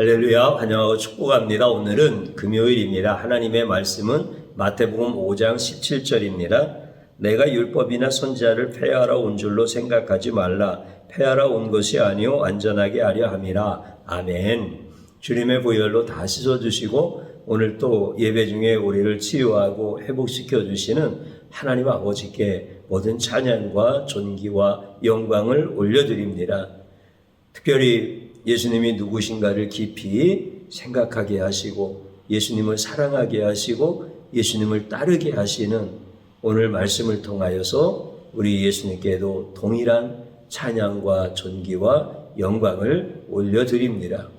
할렐루야, 환영하고 축복합니다. 오늘은 금요일입니다. 하나님의 말씀은 마태복음 5장 17절입니다. 내가 율법이나 선지자를 폐하러 온 줄로 생각하지 말라. 폐하러 온 것이 아니요 완전하게 하려 함이라. 아멘. 주님의 보혈로 다 씻어주시고 오늘 또 예배 중에 우리를 치유하고 회복시켜 주시는 하나님 아버지께 모든 찬양과 존귀와 영광을 올려드립니다. 특별히 예수님이 누구신가를 깊이 생각하게 하시고 예수님을 사랑하게 하시고 예수님을 따르게 하시는 오늘 말씀을 통하여서 우리 예수님께도 동일한 찬양과 존귀와 영광을 올려드립니다.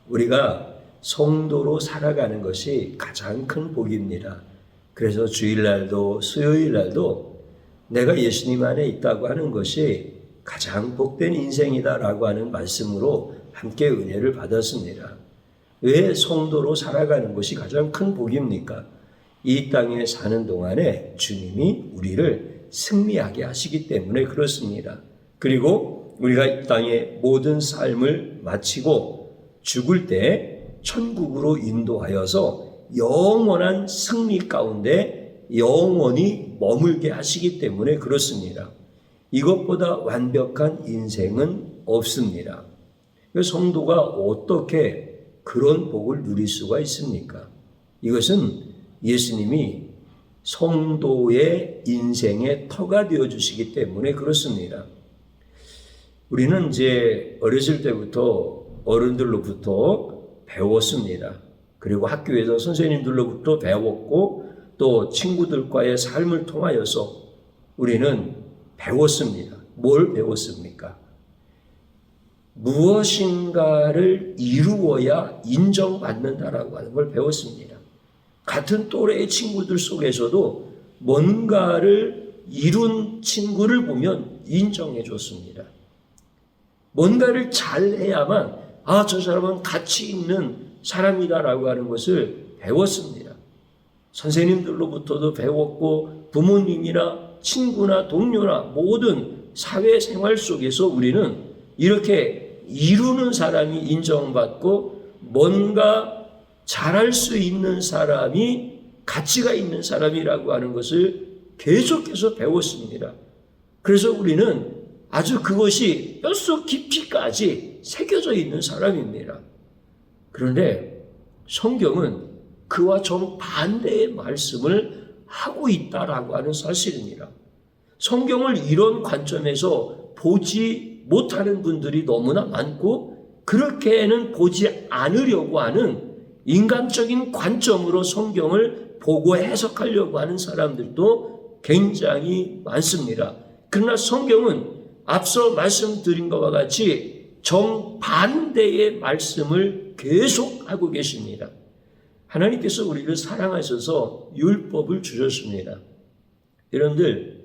우리가 성도로 살아가는 것이 가장 큰 복입니다. 그래서 주일날도 수요일날도 내가 예수님 안에 있다고 하는 것이 가장 복된 인생이다라고 하는 말씀으로 함께 은혜를 받았습니다. 왜 성도로 살아가는 것이 가장 큰 복입니까? 이 땅에 사는 동안에 주님이 우리를 승리하게 하시기 때문에 그렇습니다. 그리고 우리가 이 땅의 모든 삶을 마치고 죽을 때 천국으로 인도하여서 영원한 승리 가운데 영원히 머물게 하시기 때문에 그렇습니다. 이것보다 완벽한 인생은 없습니다. 성도가 어떻게 그런 복을 누릴 수가 있습니까? 이것은 예수님이 성도의 인생의 터가 되어 주시기 때문에 그렇습니다. 우리는 이제 어렸을 때부터 어른들로부터 배웠습니다. 그리고 학교에서 선생님들로부터 배웠고 또 친구들과의 삶을 통하여서 우리는 배웠습니다. 뭘 배웠습니까? 무엇인가를 이루어야 인정받는다라고 하는 걸 배웠습니다. 같은 또래의 친구들 속에서도 뭔가를 이룬 친구를 보면 인정해 줬습니다. 뭔가를 잘해야만 저 사람은 가치 있는 사람이다라고 하는 것을 배웠습니다. 선생님들로부터도 배웠고 부모님이나 친구나 동료나 모든 사회생활 속에서 우리는 이렇게 이루는 사람이 인정받고 뭔가 잘할 수 있는 사람이 가치가 있는 사람이라고 하는 것을 계속해서 배웠습니다. 그래서 우리는 아주 그것이 뼛속 깊이까지 새겨져 있는 사람입니다. 그런데 성경은 그와 정반대의 말씀을 하고 있다라고 하는 사실입니다. 성경을 이런 관점에서 보지 못하는 분들이 너무나 많고 그렇게는 보지 않으려고 하는 인간적인 관점으로 성경을 보고 해석하려고 하는 사람들도 굉장히 많습니다. 그러나 성경은 앞서 말씀드린 것과 같이 정반대의 말씀을 계속하고 계십니다. 하나님께서 우리를 사랑하셔서 율법을 주셨습니다. 여러분들,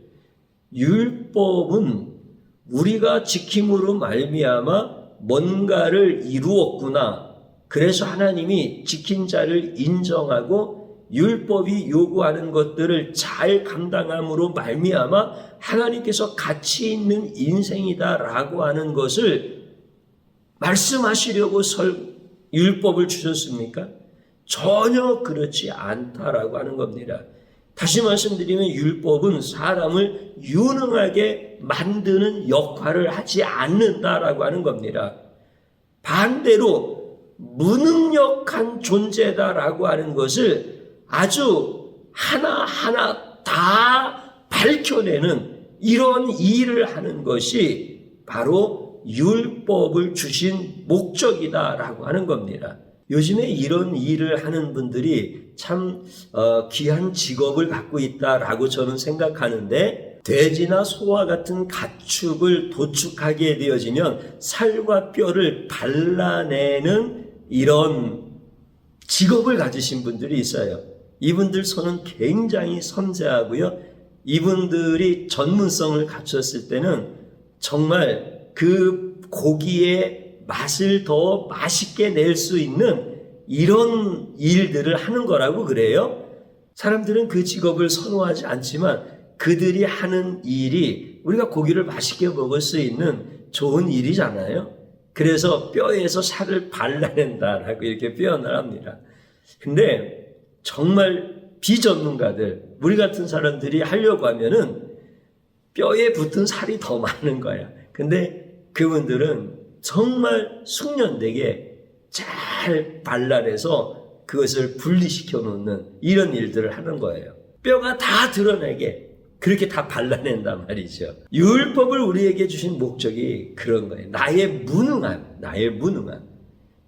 율법은 우리가 지킴으로 말미암아 뭔가를 이루었구나. 그래서 하나님이 지킨 자를 인정하고 율법이 요구하는 것들을 잘 감당함으로 말미암아 하나님께서 가치 있는 인생이다라고 하는 것을 말씀하시려고 율법을 주셨습니까? 전혀 그렇지 않다라고 하는 겁니다. 다시 말씀드리면 율법은 사람을 유능하게 만드는 역할을 하지 않는다라고 하는 겁니다. 반대로 무능력한 존재다라고 하는 것을 아주 하나하나 다 밝혀내는 이런 일을 하는 것이 바로 율법을 주신 목적이다라고 하는 겁니다. 요즘에 이런 일을 하는 분들이 참 귀한 직업을 갖고 있다라고 저는 생각하는데, 돼지나 소와 같은 가축을 도축하게 되어지면 살과 뼈를 발라내는 이런 직업을 가지신 분들이 있어요. 이분들 손은 굉장히 섬세하고요. 이분들이 전문성을 갖췄을 때는 정말 그 고기의 맛을 더 맛있게 낼 수 있는 이런 일들을 하는 거라고 그래요. 사람들은 그 직업을 선호하지 않지만 그들이 하는 일이 우리가 고기를 맛있게 먹을 수 있는 좋은 일이잖아요. 그래서 뼈에서 살을 발라낸다라고 이렇게 표현을 합니다. 근데 정말 비전문가들, 우리 같은 사람들이 하려고 하면은 뼈에 붙은 살이 더 많은 거야. 근데 그분들은 정말 숙련되게 잘 발라내서 그것을 분리시켜 놓는 이런 일들을 하는 거예요. 뼈가 다 드러나게 그렇게 다 발라낸단 말이죠. 율법을 우리에게 주신 목적이 그런 거예요. 나의 무능함.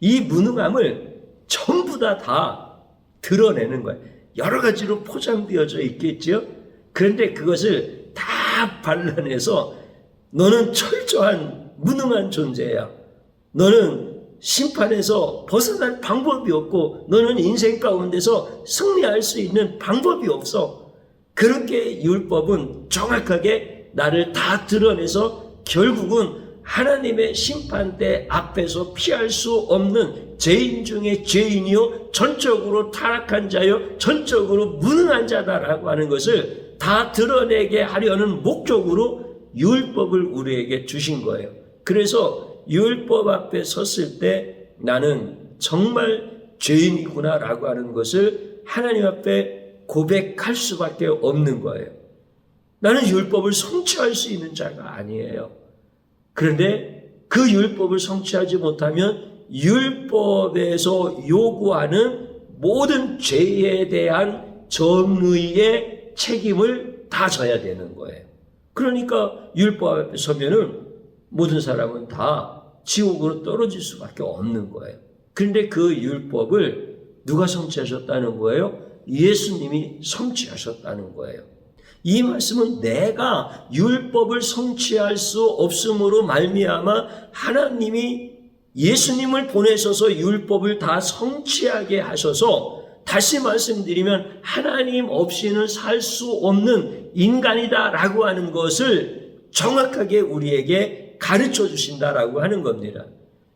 이 무능함을 전부 다 드러내는 거예요. 여러 가지로 포장되어져 있겠죠. 그런데 그것을 다 발라내서 너는 철저한 무능한 존재야. 너는 심판에서 벗어날 방법이 없고 너는 인생 가운데서 승리할 수 있는 방법이 없어. 그렇게 율법은 정확하게 나를 다 드러내서 결국은 하나님의 심판대 앞에서 피할 수 없는 죄인 중에 죄인이요, 전적으로 타락한 자요, 전적으로 무능한 자다라고 하는 것을 다 드러내게 하려는 목적으로 율법을 우리에게 주신 거예요. 그래서 율법 앞에 섰을 때 나는 정말 죄인이구나라고 하는 것을 하나님 앞에 고백할 수밖에 없는 거예요. 나는 율법을 성취할 수 있는 자가 아니에요. 그런데 그 율법을 성취하지 못하면 율법에서 요구하는 모든 죄에 대한 정의의 책임을 다 져야 되는 거예요. 그러니까 율법 앞에 서면은 모든 사람은 다 지옥으로 떨어질 수밖에 없는 거예요. 그런데 그 율법을 누가 성취하셨다는 거예요? 예수님이 성취하셨다는 거예요. 이 말씀은 내가 율법을 성취할 수 없음으로 말미암아 하나님이 예수님을 보내셔서 율법을 다 성취하게 하셔서, 다시 말씀드리면 하나님 없이는 살 수 없는 인간이다라고 하는 것을 정확하게 우리에게 가르쳐 주신다라고 하는 겁니다.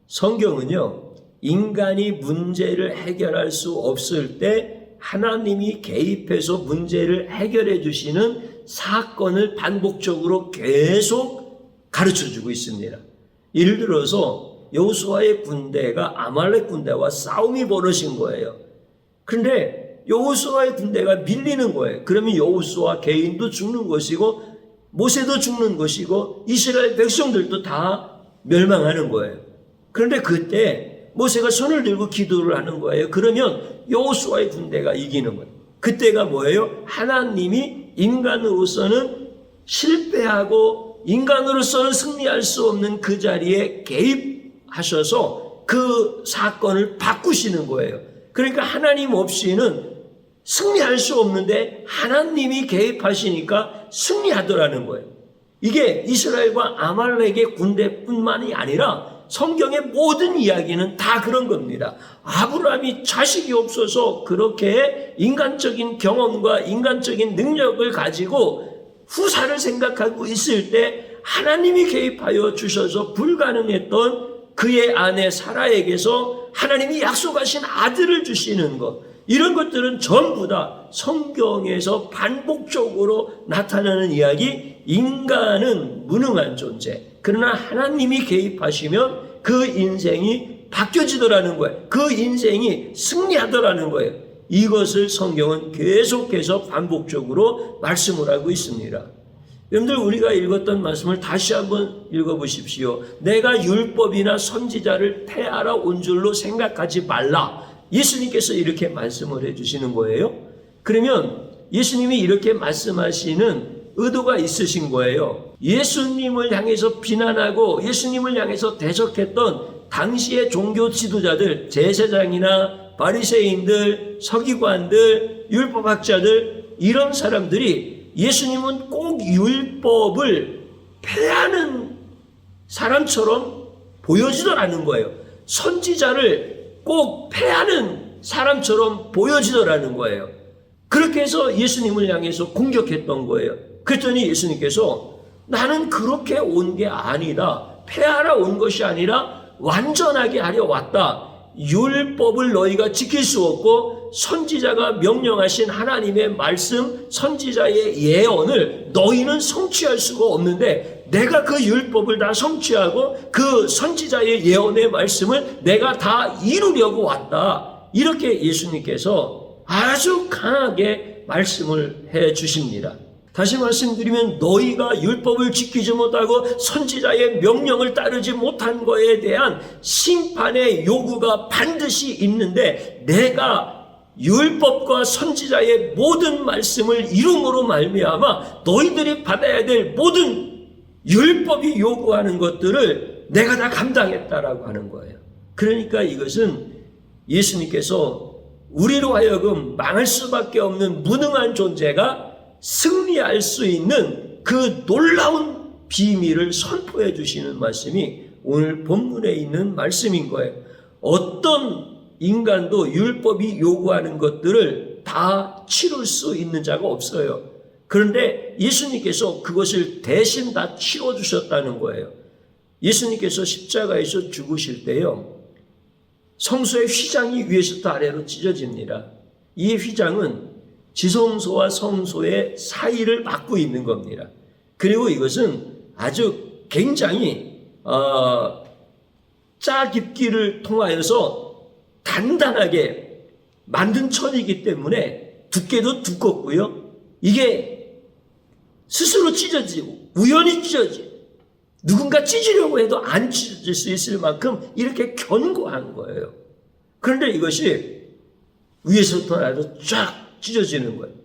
성경은요, 인간이 문제를 해결할 수 없을 때 하나님이 개입해서 문제를 해결해 주시는 사건을 반복적으로 계속 가르쳐 주고 있습니다. 예를 들어서 여호수아의 군대가 아말렉 군대와 싸움이 벌어진 거예요. 그런데 여호수아의 군대가 밀리는 거예요. 그러면 여호수아 개인도 죽는 것이고 모세도 죽는 것이고 이스라엘 백성들도 다 멸망하는 거예요. 그런데 그때 모세가 손을 들고 기도를 하는 거예요. 그러면 여호수아의 군대가 이기는 거예요. 그때가 뭐예요? 하나님이 인간으로서는 실패하고 인간으로서는 승리할 수 없는 그 자리에 개입하셔서 그 사건을 바꾸시는 거예요. 그러니까 하나님 없이는 승리할 수 없는데 하나님이 개입하시니까 승리하더라는 거예요. 이게 이스라엘과 아말렉의 군대뿐만이 아니라 성경의 모든 이야기는 다 그런 겁니다. 아브라함이 자식이 없어서 그렇게 인간적인 경험과 인간적인 능력을 가지고 후사를 생각하고 있을 때 하나님이 개입하여 주셔서 불가능했던 그의 아내 사라에게서 하나님이 약속하신 아들을 주시는 것, 이런 것들은 전부 다 성경에서 반복적으로 나타나는 이야기. 인간은 무능한 존재, 그러나 하나님이 개입하시면 그 인생이 바뀌어지더라는 거예요. 그 인생이 승리하더라는 거예요. 이것을 성경은 계속해서 반복적으로 말씀을 하고 있습니다. 여러분들, 우리가 읽었던 말씀을 다시 한번 읽어보십시오. 내가 율법이나 선지자를 폐하러 온 줄로 생각하지 말라. 예수님께서 이렇게 말씀을 해주시는 거예요. 그러면 예수님이 이렇게 말씀하시는 의도가 있으신 거예요. 예수님을 향해서 비난하고 예수님을 향해서 대적했던 당시의 종교 지도자들, 제사장이나 바리새인들, 서기관들, 율법학자들, 이런 사람들이 예수님은 꼭 율법을 폐하는 사람처럼 보여지더라는 거예요. 선지자를 꼭 폐하는 사람처럼 보여지더라는 거예요. 그렇게 해서 예수님을 향해서 공격했던 거예요. 그랬더니 예수님께서 나는 그렇게 온 게 아니다. 폐하러 온 것이 아니라 완전하게 하려 왔다. 율법을 너희가 지킬 수 없고 선지자가 명령하신 하나님의 말씀, 선지자의 예언을 너희는 성취할 수가 없는데 내가 그 율법을 다 성취하고 그 선지자의 예언의 말씀을 내가 다 이루려고 왔다. 이렇게 예수님께서 아주 강하게 말씀을 해 주십니다. 다시 말씀드리면 너희가 율법을 지키지 못하고 선지자의 명령을 따르지 못한 것에 대한 심판의 요구가 반드시 있는데 내가 율법과 선지자의 모든 말씀을 이름으로 말미암아 너희들이 받아야 될 모든 율법이 요구하는 것들을 내가 다 감당했다라고 하는 거예요. 그러니까 이것은 예수님께서 우리로 하여금 망할 수밖에 없는 무능한 존재가 승리할 수 있는 그 놀라운 비밀을 선포해 주시는 말씀이 오늘 본문에 있는 말씀인 거예요. 어떤 인간도 율법이 요구하는 것들을 다 치룰 수 있는 자가 없어요. 그런데 예수님께서 그것을 대신 다 치러주셨다는 거예요. 예수님께서 십자가에서 죽으실 때요, 성소의 휘장이 위에서부터 아래로 찢어집니다. 이 휘장은 지성소와 성소의 사이를 막고 있는 겁니다. 그리고 이것은 아주 굉장히 짜깁기를 통하여서 단단하게 만든 천이기 때문에 두께도 두껍고요. 이게 스스로 찢어지고 우연히 찢어지고 누군가 찢으려고 해도 안 찢어질 수 있을 만큼 이렇게 견고한 거예요. 그런데 이것이 위에서부터 아래로 쫙 찢어지는 거예요.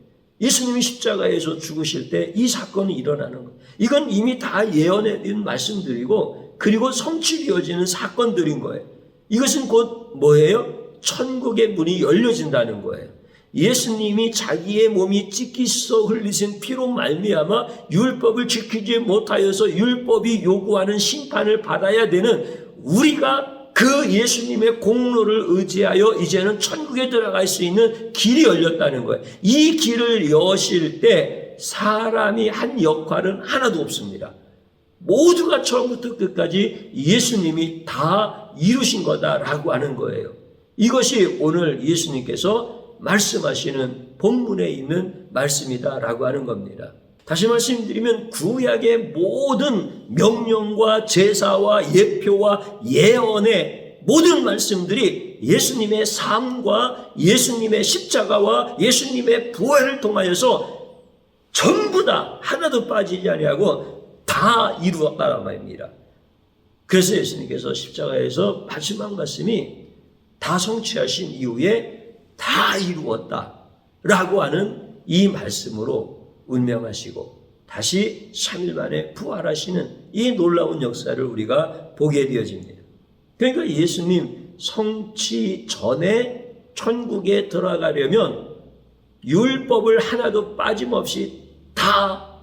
예수님이 십자가에서 죽으실 때 이 사건이 일어나는 거예요. 이건 이미 다 예언해 드린 말씀들이고 그리고 성취되어지는 사건들인 거예요. 이것은 곧 뭐예요? 천국의 문이 열려진다는 거예요. 예수님이 자기의 몸이 찢기서 흘리신 피로 말미암아 율법을 지키지 못하여서 율법이 요구하는 심판을 받아야 되는 우리가 그 예수님의 공로를 의지하여 이제는 천국에 들어갈 수 있는 길이 열렸다는 거예요. 이 길을 여실 때 사람이 한 역할은 하나도 없습니다. 모두가 처음부터 끝까지 예수님이 다 이루신 거다라고 하는 거예요. 이것이 오늘 예수님께서 말씀하시는 본문에 있는 말씀이다라고 하는 겁니다. 다시 말씀드리면 구약의 모든 명령과 제사와 예표와 예언의 모든 말씀들이 예수님의 삶과 예수님의 십자가와 예수님의 부활을 통하여서 전부 다 하나도 빠지지 아니하고 다 이루었다는 말입니다. 그래서 예수님께서 십자가에서 마지막 말씀이 다 성취하신 이후에 다 이루었다라고 하는 이 말씀으로 운명하시고 다시 3일 만에 부활하시는 이 놀라운 역사를 우리가 보게 되어집니다. 그러니까 예수님 성취 전에 천국에 들어가려면 율법을 하나도 빠짐없이 다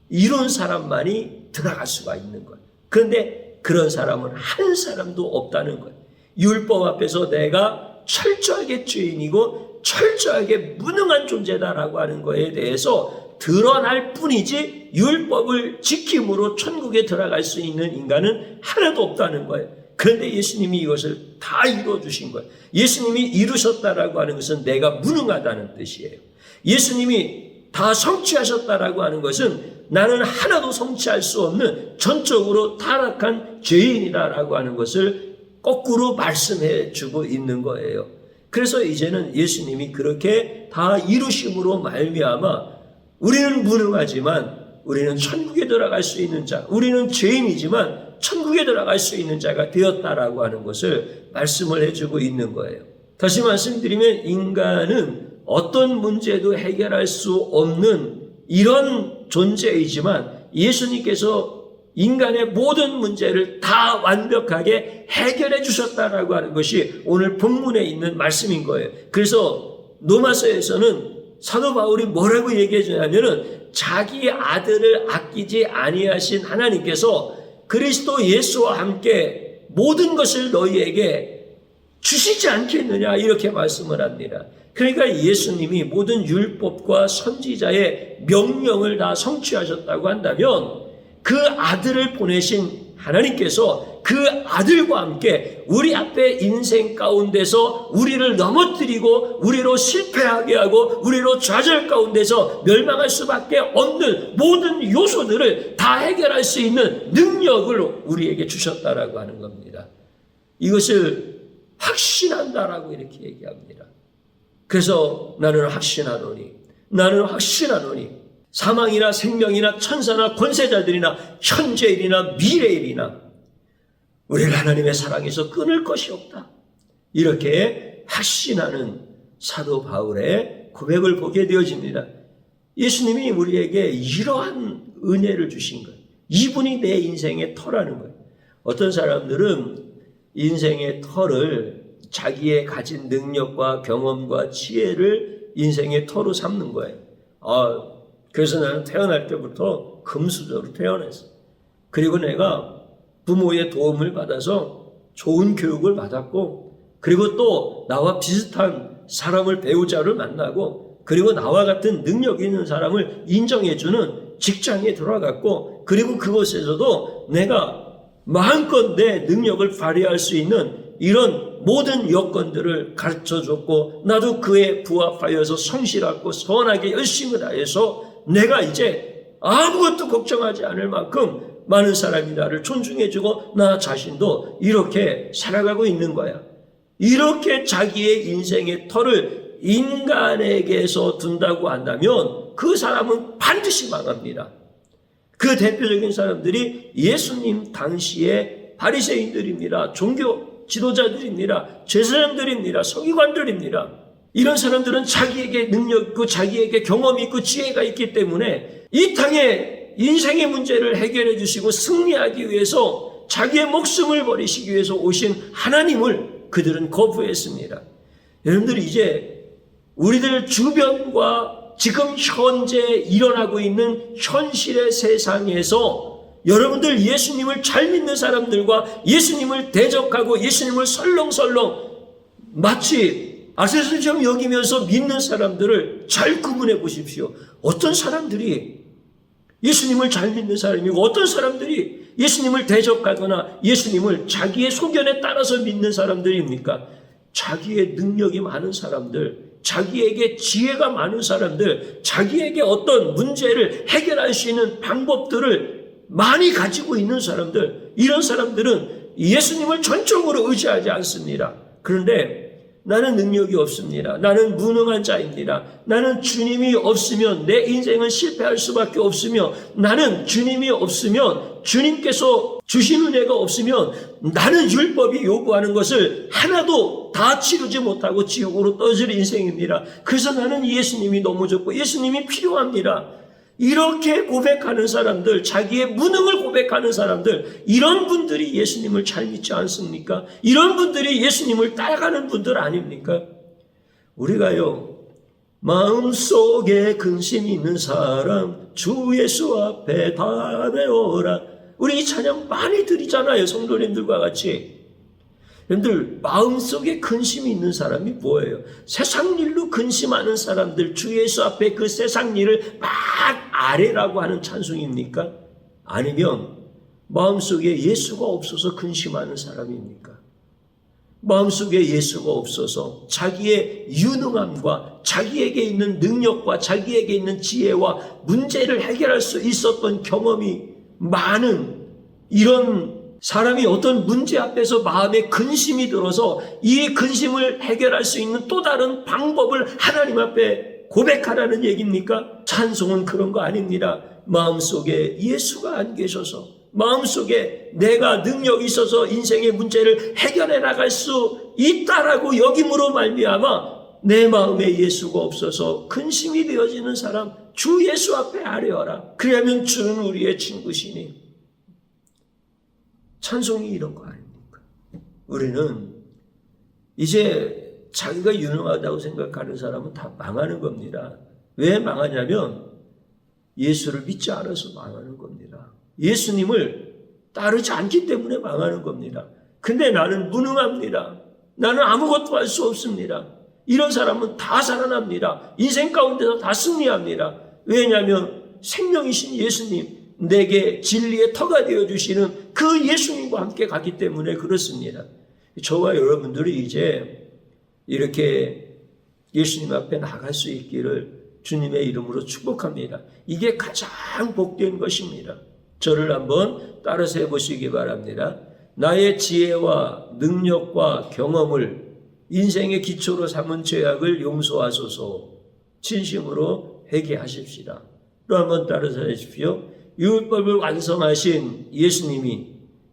이룬 사람만이 들어갈 수가 있는 거예요. 그런데 그런 사람은 한 사람도 없다는 거예요. 율법 앞에서 내가 철저하게 죄인이고 철저하게 무능한 존재다라고 하는 거에 대해서 드러날 뿐이지 율법을 지킴으로 천국에 들어갈 수 있는 인간은 하나도 없다는 거예요. 그런데 예수님이 이것을 다 이루어주신 거예요. 예수님이 이루셨다라고 하는 것은 내가 무능하다는 뜻이에요. 예수님이 다 성취하셨다라고 하는 것은 나는 하나도 성취할 수 없는 전적으로 타락한 죄인이다라고 하는 것을 거꾸로 말씀해 주고 있는 거예요. 그래서 이제는 예수님이 그렇게 다 이루심으로 말미암아 우리는 무능하지만 우리는 천국에 들어갈 수 있는 자, 우리는 죄인이지만 천국에 들어갈 수 있는 자가 되었다라고 하는 것을 말씀을 해주고 있는 거예요. 다시 말씀드리면 인간은 어떤 문제도 해결할 수 없는 이런 존재이지만 예수님께서 인간의 모든 문제를 다 완벽하게 해결해 주셨다라고 하는 것이 오늘 본문에 있는 말씀인 거예요. 그래서 로마서에서는 사도 바울이 뭐라고 얘기해 주냐면은 자기 아들을 아끼지 아니하신 하나님께서 그리스도 예수와 함께 모든 것을 너희에게 주시지 않겠느냐 이렇게 말씀을 합니다. 그러니까 예수님이 모든 율법과 선지자의 명령을 다 성취하셨다고 한다면 그 아들을 보내신 하나님께서 그 아들과 함께 우리 앞에 인생 가운데서 우리를 넘어뜨리고 우리로 실패하게 하고 우리로 좌절 가운데서 멸망할 수밖에 없는 모든 요소들을 다 해결할 수 있는 능력을 우리에게 주셨다라고 하는 겁니다. 이것을 확신한다라고 이렇게 얘기합니다. 그래서 나는 확신하노니 사망이나 생명이나 천사나 권세자들이나 현재일이나 미래일이나 우리를 하나님의 사랑에서 끊을 것이 없다. 이렇게 확신하는 사도 바울의 고백을 보게 되어집니다. 예수님이 우리에게 이러한 은혜를 주신 거예요. 이분이 내 인생의 터라는 거예요. 어떤 사람들은 인생의 터를 자기의 가진 능력과 경험과 지혜를 인생의 터로 삼는 거예요. 그래서 나는 태어날 때부터 금수저로 태어났어. 그리고 내가 부모의 도움을 받아서 좋은 교육을 받았고, 그리고 또 나와 비슷한 사람을 배우자를 만나고, 그리고 나와 같은 능력 있는 사람을 인정해주는 직장에 들어갔고, 그리고 그곳에서도 내가 마음껏 내 능력을 발휘할 수 있는 이런 모든 여건들을 가르쳐줬고, 나도 그에 부합하여서 성실하고 선하게 열심히 다해서 내가 이제 아무것도 걱정하지 않을 만큼 많은 사람이 나를 존중해주고 나 자신도 이렇게 살아가고 있는 거야. 이렇게 자기의 인생의 터를 인간에게서 둔다고 한다면 그 사람은 반드시 망합니다. 그 대표적인 사람들이 예수님 당시의 바리새인들입니다. 종교 지도자들입니다. 제사장들입니다. 서기관들입니다. 이런 사람들은 자기에게 능력 있고 자기에게 경험이 있고 지혜가 있기 때문에 이 땅에 인생의 문제를 해결해 주시고 승리하기 위해서 자기의 목숨을 버리시기 위해서 오신 하나님을 그들은 거부했습니다. 여러분들 이제 우리들 주변과 지금 현재 일어나고 있는 현실의 세상에서 여러분들 예수님을 잘 믿는 사람들과 예수님을 대적하고 예수님을 설렁설렁 마치 아세스처럼 여기면서 믿는 사람들을 잘 구분해 보십시오. 어떤 사람들이 예수님을 잘 믿는 사람이고 어떤 사람들이 예수님을 대적하거나 예수님을 자기의 소견에 따라서 믿는 사람들입니까? 자기의 능력이 많은 사람들, 자기에게 지혜가 많은 사람들, 자기에게 어떤 문제를 해결할 수 있는 방법들을 많이 가지고 있는 사람들, 이런 사람들은 예수님을 전적으로 의지하지 않습니다. 그런데 나는 능력이 없습니다. 나는 무능한 자입니다. 나는 주님이 없으면 내 인생은 실패할 수밖에 없으며, 나는 주님이 없으면 주님께서 주신 은혜가 없으면 나는 율법이 요구하는 것을 하나도 다 치르지 못하고 지옥으로 떠질 인생입니다. 그래서 나는 예수님이 너무 좋고 예수님이 필요합니다. 이렇게 고백하는 사람들, 자기의 무능을 고백하는 사람들, 이런 분들이 예수님을 잘 믿지 않습니까? 이런 분들이 예수님을 따라가는 분들 아닙니까? 우리가요, 마음속에 근심이 있는 사람 주 예수 앞에 다 내어라. 우리 이 찬양 많이 드리잖아요, 성도님들과 같이. 여러분들 마음속에 근심이 있는 사람이 뭐예요? 세상 일로 근심하는 사람들, 주 예수 앞에 그 세상 일을 막 아뢰라고 하는 찬송입니까? 아니면 마음속에 예수가 없어서 근심하는 사람입니까? 마음속에 예수가 없어서 자기의 유능함과 자기에게 있는 능력과 자기에게 있는 지혜와 문제를 해결할 수 있었던 경험이 많은 이런 사람이 어떤 문제 앞에서 마음에 근심이 들어서 이 근심을 해결할 수 있는 또 다른 방법을 하나님 앞에 고백하라는 얘기입니까? 찬송은 그런 거 아닙니다. 마음속에 예수가 안 계셔서, 마음속에 내가 능력이 있어서 인생의 문제를 해결해 나갈 수 있다라고 여김으로 말미암아 내 마음에 예수가 없어서 근심이 되어지는 사람, 주 예수 앞에 아뢰어라. 그러면 주는 우리의 친구시니. 찬송이 이런 거 아닙니까? 우리는 이제 자기가 유능하다고 생각하는 사람은 다 망하는 겁니다. 왜 망하냐면 예수를 믿지 않아서 망하는 겁니다. 예수님을 따르지 않기 때문에 망하는 겁니다. 근데 나는 무능합니다. 나는 아무것도 할 수 없습니다. 이런 사람은 다 살아납니다. 인생 가운데서 다 승리합니다. 왜냐하면 생명이신 예수님, 내게 진리의 터가 되어주시는 그 예수님과 함께 가기 때문에 그렇습니다. 저와 여러분들이 이제 이렇게 예수님 앞에 나갈 수 있기를 주님의 이름으로 축복합니다. 이게 가장 복된 것입니다. 저를 한번 따라서 해보시기 바랍니다. 나의 지혜와 능력과 경험을 인생의 기초로 삼은 죄악을 용서하소서. 진심으로 회개하십시다. 또 한번 따라서 하십시오. 율법을 완성하신 예수님이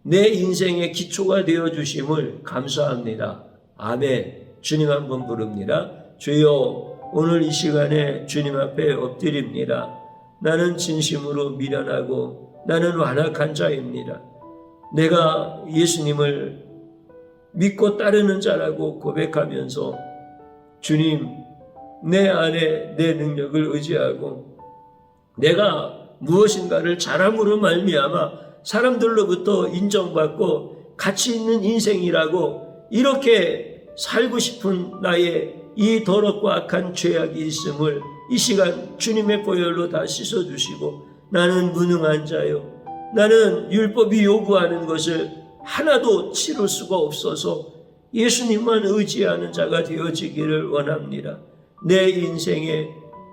내 인생의 기초가 되어주심을 감사합니다. 아멘. 주님 한번 부릅니다. 주여, 오늘 이 시간에 주님 앞에 엎드립니다. 나는 진심으로 미련하고 나는 완악한 자입니다. 내가 예수님을 믿고 따르는 자라고 고백하면서 주님, 내 안에 내 능력을 의지하고 내가 무엇인가를 잘함으로 말미암아 사람들로부터 인정받고 가치 있는 인생이라고 이렇게 살고 싶은 나의 이 더럽고 악한 죄악이 있음을 이 시간 주님의 보혈로 다 씻어주시고, 나는 무능한 자요, 나는 율법이 요구하는 것을 하나도 치를 수가 없어서 예수님만 의지하는 자가 되어지기를 원합니다. 내 인생의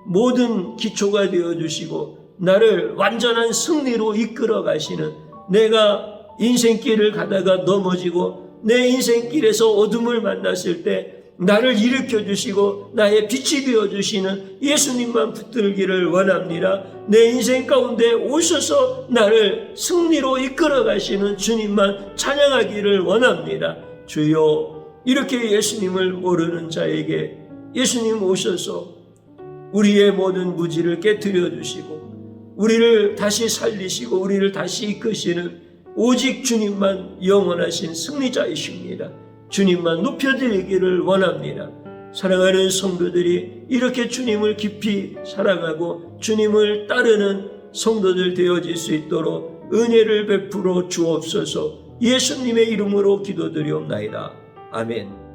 모든 기초가 되어주시고 나를 완전한 승리로 이끌어 가시는, 내가 인생길을 가다가 넘어지고 내 인생길에서 어둠을 만났을 때 나를 일으켜 주시고 나의 빛이 되어 주시는 예수님만 붙들기를 원합니다. 내 인생 가운데 오셔서 나를 승리로 이끌어 가시는 주님만 찬양하기를 원합니다. 주여, 이렇게 예수님을 모르는 자에게 예수님 오셔서 우리의 모든 무지를 깨뜨려 주시고 우리를 다시 살리시고 우리를 다시 이끄시는 오직 주님만 영원하신 승리자이십니다. 주님만 높여드리기를 원합니다. 사랑하는 성도들이 이렇게 주님을 깊이 사랑하고 주님을 따르는 성도들 되어질 수 있도록 은혜를 베풀어 주옵소서. 예수님의 이름으로 기도드리옵나이다. 아멘.